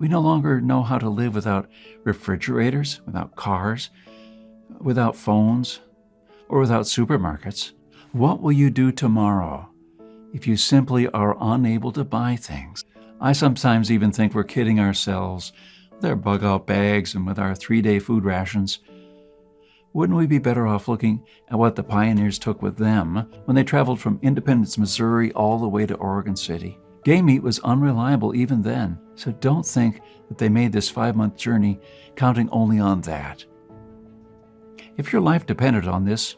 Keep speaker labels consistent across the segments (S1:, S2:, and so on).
S1: We no longer know how to live without refrigerators, without cars, without phones, or without supermarkets. What will you do tomorrow if you simply are unable to buy things? I sometimes even think we're kidding ourselves with our bug-out bags and with our 3-day food rations. Wouldn't we be better off looking at what the pioneers took with them when they traveled from Independence, Missouri, all the way to Oregon City? Game meat was unreliable even then, so don't think that they made this 5-month journey counting only on that. If your life depended on this,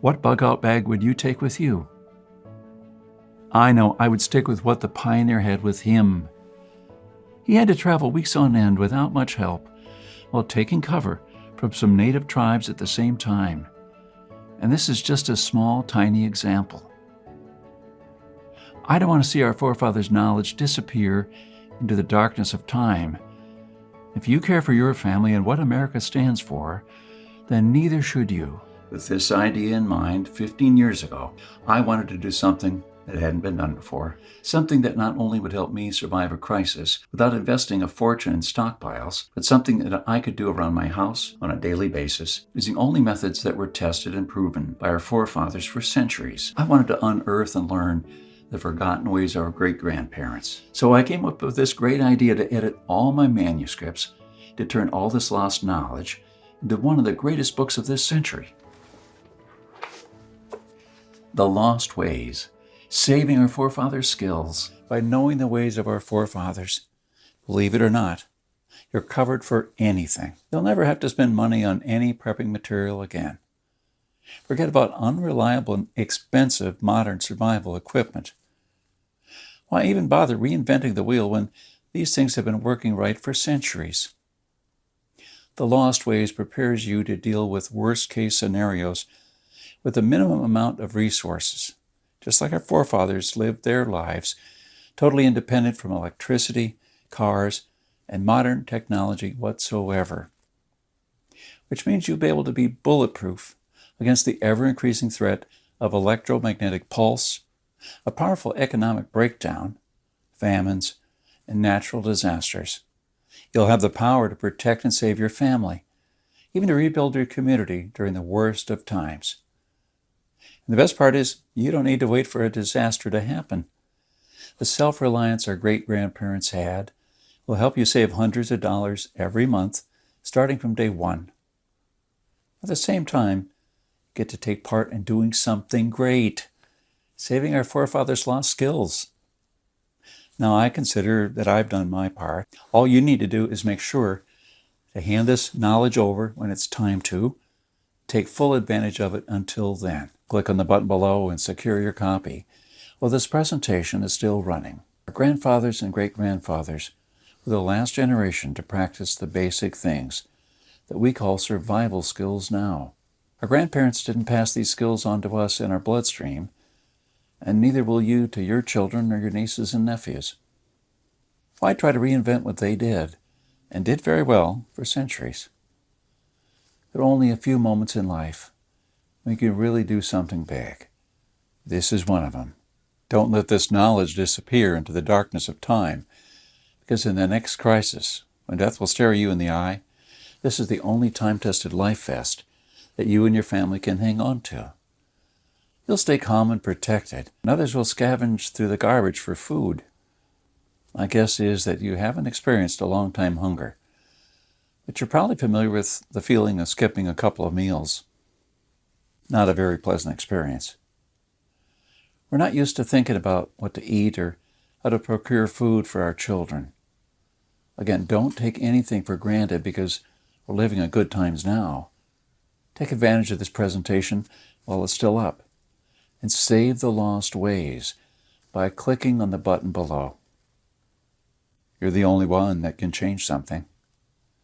S1: what bug-out bag would you take with you? I know I would stick with what the pioneer had with him. He had to travel weeks on end without much help, while taking cover from some native tribes at the same time. And this is just a small, tiny example. I don't want to see our forefathers' knowledge disappear into the darkness of time. If you care for your family and what America stands for, then neither should you. With this idea in mind, 15 years ago, I wanted to do something that hadn't been done before. Something that not only would help me survive a crisis without investing a fortune in stockpiles, but something that I could do around my house on a daily basis, using only methods that were tested and proven by our forefathers for centuries. I wanted to unearth and learn the forgotten ways of our great-grandparents. So I came up with this great idea to edit all my manuscripts, to turn all this lost knowledge into one of the greatest books of this century. The Lost Ways, saving our forefathers' skills. By knowing the ways of our forefathers, believe it or not, you're covered for anything. You'll never have to spend money on any prepping material again. Forget about unreliable and expensive modern survival equipment. Why even bother reinventing the wheel when these things have been working right for centuries? The Lost Ways prepares you to deal with worst-case scenarios with a minimum amount of resources, just like our forefathers lived their lives, totally independent from electricity, cars, and modern technology whatsoever. Which means you'll be able to be bulletproof against the ever-increasing threat of electromagnetic pulse, a powerful economic breakdown, famines, and natural disasters. You'll have the power to protect and save your family, even to rebuild your community during the worst of times. And the best part is, you don't need to wait for a disaster to happen. The self-reliance our great-grandparents had will help you save hundreds of dollars every month, starting from day one. At the same time, get to take part in doing something great, saving our forefathers' lost skills. Now, I consider that I've done my part. All you need to do is make sure to hand this knowledge over when it's time to. Take full advantage of it until then. Click on the button below and secure your copy. Well, this presentation is still running. Our grandfathers and great-grandfathers were the last generation to practice the basic things that we call survival skills now. Our grandparents didn't pass these skills on to us in our bloodstream, and neither will you to your children or your nieces and nephews. Why try to reinvent what they did, and did very well for centuries? There are only a few moments in life when you can really do something big. This is one of them. Don't let this knowledge disappear into the darkness of time, because in the next crisis, when death will stare you in the eye, this is the only time-tested life vest that you and your family can hang on to. You'll stay calm and protected, and others will scavenge through the garbage for food. My guess is that you haven't experienced a long-time hunger, but you're probably familiar with the feeling of skipping a couple of meals. Not a very pleasant experience. We're not used to thinking about what to eat or how to procure food for our children. Again, don't take anything for granted because we're living in good times now. Take advantage of this presentation while it's still up, and save the lost ways by clicking on the button below. You're the only one that can change something.